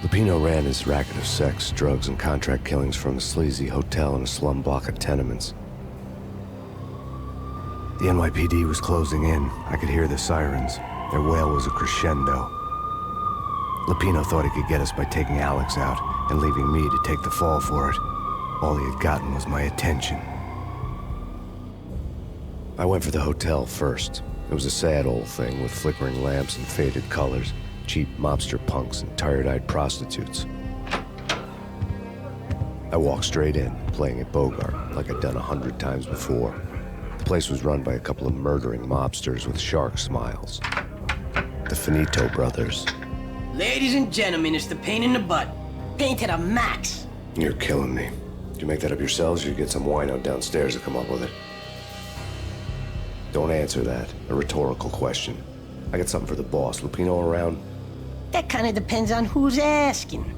Lupino ran his racket of sex, drugs, and contract killings from a sleazy hotel in a slum block of tenements. The NYPD was closing in. I could hear the sirens. Their wail was a crescendo. Lupino thought he could get us by taking Alex out and leaving me to take the fall for it. All he had gotten was my attention. I went for the hotel first. It was a sad old thing with flickering lamps and faded colors, cheap mobster punks and tired-eyed prostitutes. I walked straight in, playing at Bogart, like I'd done 100 times before. The place was run by a couple of murdering mobsters with shark smiles. The Finito brothers. Ladies and gentlemen, it's the Payne in the butt. Payne to the max. You're killing me. Did you make that up yourselves, or you get some wino downstairs to come up with it? Don't answer that. A rhetorical question. I got something for the boss. Lupino around? That kind of depends on who's asking.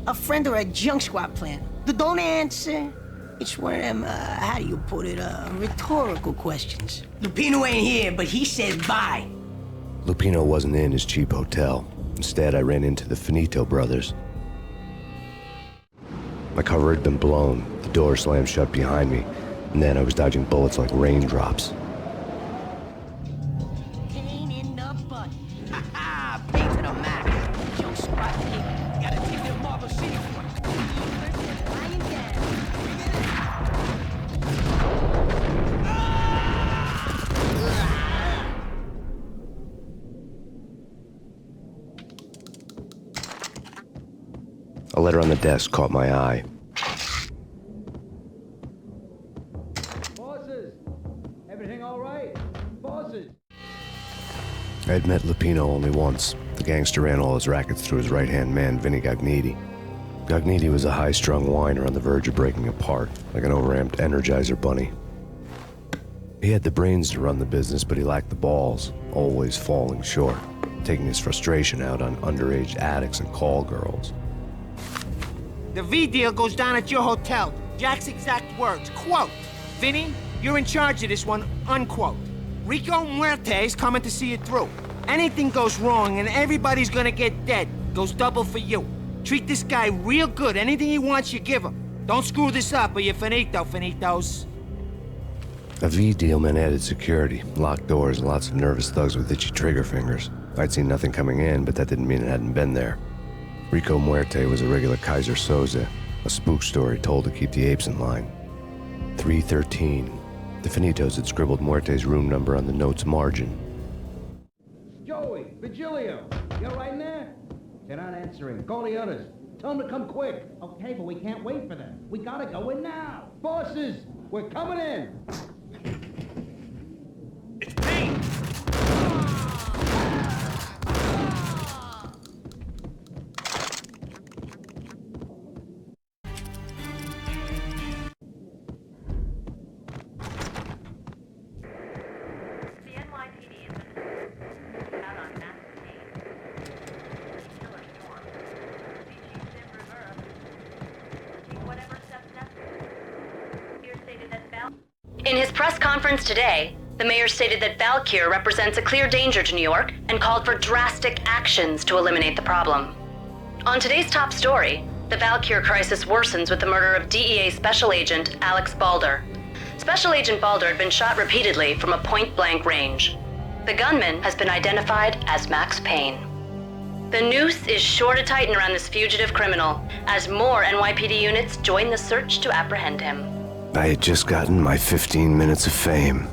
A friend or a junk squad plan. Don't answer. It's one of them, how do you put it, rhetorical questions. Lupino ain't here, but he said bye. Lupino wasn't in his cheap hotel. Instead, I ran into the Finito brothers. My cover had been blown, the door slammed shut behind me, and then I was dodging bullets like raindrops. Payne in the butt. Ha ha! Payne to the max. Junk squad kid. You gotta take them Marble City for it. Lying down. A letter on the desk caught my eye. Bosses! Everything all right? Bosses! I had met Lupino only once. The gangster ran all his rackets through his right-hand man, Vinny Gagniti. Gagniti was a high-strung whiner on the verge of breaking apart, like an overamped Energizer bunny. He had the brains to run the business, but he lacked the balls, always falling short, taking his frustration out on underage addicts and call girls. The V deal goes down at your hotel. Jack's exact words, quote, "Vinny, you're in charge of this one," unquote. Rico Muerte's coming to see it through. Anything goes wrong and everybody's gonna get dead. Goes double for you. Treat this guy real good. Anything he wants, you give him. Don't screw this up or you're finito, finitos. A V deal meant added security, locked doors, and lots of nervous thugs with itchy trigger fingers. I'd seen nothing coming in, but that didn't mean it hadn't been there. Rico Muerte was a regular Kaiser Soze, a spook story told to keep the apes in line. 313. The Finitos had scribbled Muerte's room number on the note's margin. Joey, Virgilio, you all right in there? They're not answering. Call the others. Tell them to come quick. Okay, but we can't wait for them. We gotta go in now. Bosses, we're coming in. It's Payne! In his press conference today, the mayor stated that Valkyr represents a clear danger to New York and called for drastic actions to eliminate the problem. On today's top story, the Valkyr crisis worsens with the murder of DEA Special Agent Alex Balder. Special Agent Balder had been shot repeatedly from a point-blank range. The gunman has been identified as Max Payne. The noose is sure to tighten around this fugitive criminal as more NYPD units join the search to apprehend him. I had just gotten my 15 minutes of fame.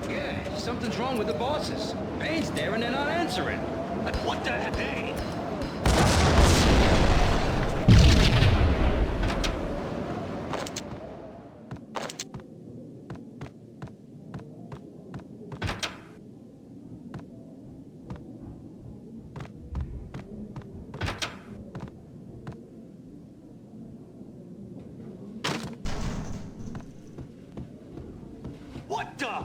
Yeah, something's wrong with the bosses. Payne's there and they're not answering. What the heck? Hey? What the?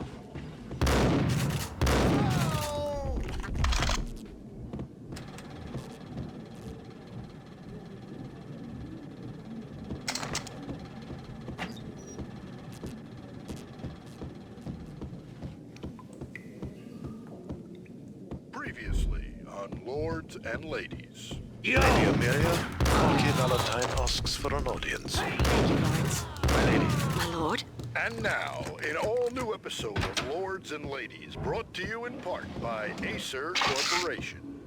Previously on Lords and Ladies. Lady Amelia, Marquis Valentine asks for an audience. Thank you, Lawrence. My lady. My lord. And now, an all-new episode of Lords and Ladies, brought to you in part by Acer Corporation.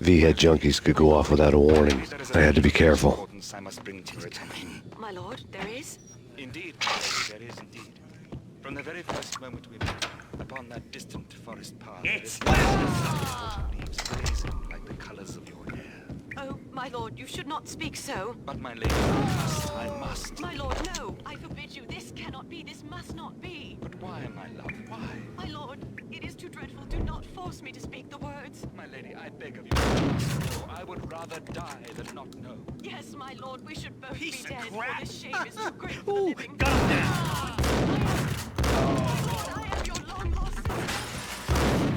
V-head junkies could go off without a warning. I had to be careful. I must bring to your attention. My lord, there is? Indeed, my lady, there is indeed. From the very first moment we met, upon that distant forest path, It's leaves blazing like the colors of your hair. Oh, my lord, you should not speak so. But my lady, I must. My lord, no. I forbid you. This cannot be. This must not be. But why, my love, why? My lord, it is too dreadful. Do not force me to speak the words. My lady, I beg of you, I must know. I would rather die than not know. Yes, my lord, we should both Piece be of dead. crap. For this shame is too great for the living. got him down. My lord, I am your long lost sister.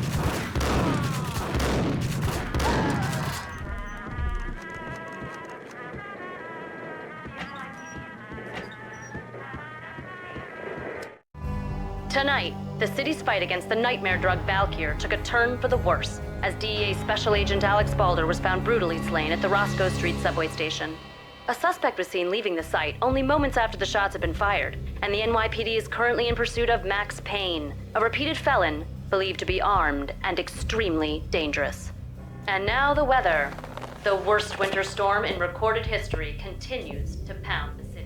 Tonight, the city's fight against the nightmare drug Valkyr took a turn for the worse as DEA Special Agent Alex Balder was found brutally slain at the Roscoe Street subway station. A suspect was seen leaving the site only moments after the shots had been fired, and the NYPD is currently in pursuit of Max Payne, a repeated felon believed to be armed and extremely dangerous. And now the weather. The worst winter storm in recorded history continues to pound the city.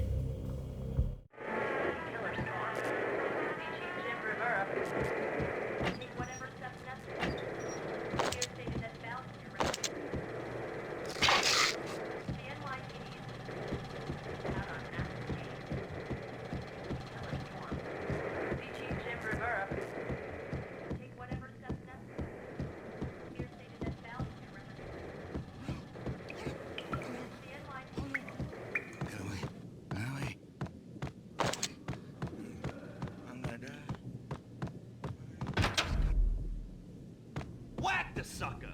Whack the sucker!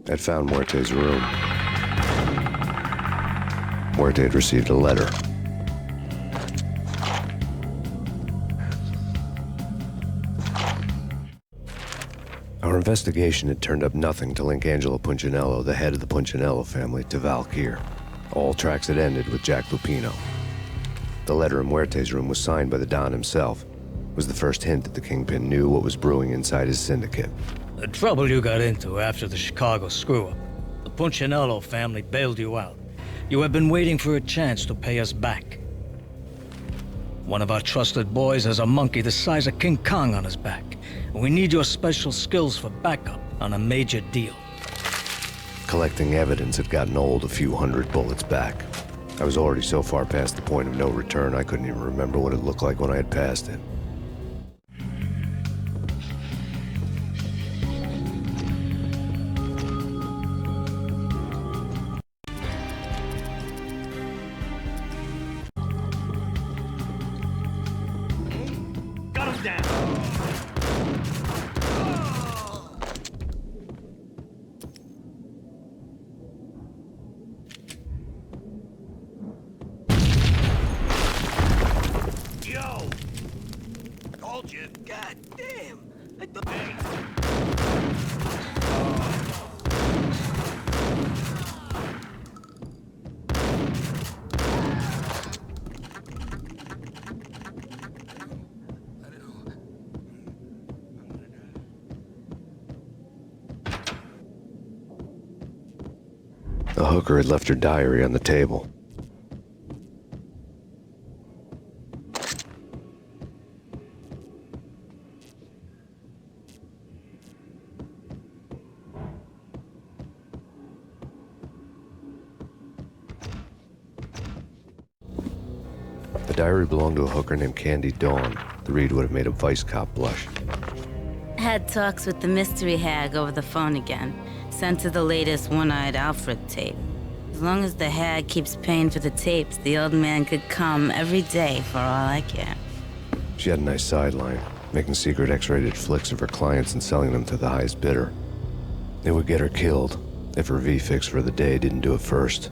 I'd found Muerte's room. Muerte had received a letter. Our investigation had turned up nothing to link Angelo Punchinello, the head of the Punchinello family, to Valkyr. All tracks had ended with Jack Lupino. The letter in Muerte's room was signed by the Don himself. It was the first hint that the Kingpin knew what was brewing inside his syndicate. The trouble you got into after the Chicago screw-up. The Punchinello family bailed you out. You have been waiting for a chance to pay us back. One of our trusted boys has a monkey the size of King Kong on his back. And we need your special skills for backup on a major deal. Collecting evidence had gotten old a few hundred bullets back. I was already so far past the point of no return I couldn't even remember what it looked like when I had passed it. Got him down! Yo! Told you. God damn! I thought... Hey! The hooker had left her diary on the table. The diary belonged to a hooker named Candy Dawn. The read would have made a vice cop blush. Had talks with the mystery hag over the phone again. Sent her the latest one-eyed Alfred tape. As long as the hag keeps paying for the tapes, the old man could come every day for all I care. She had a nice sideline, making secret X-rated flicks of her clients and selling them to the highest bidder. It would get her killed if her V-fix for the day didn't do it first.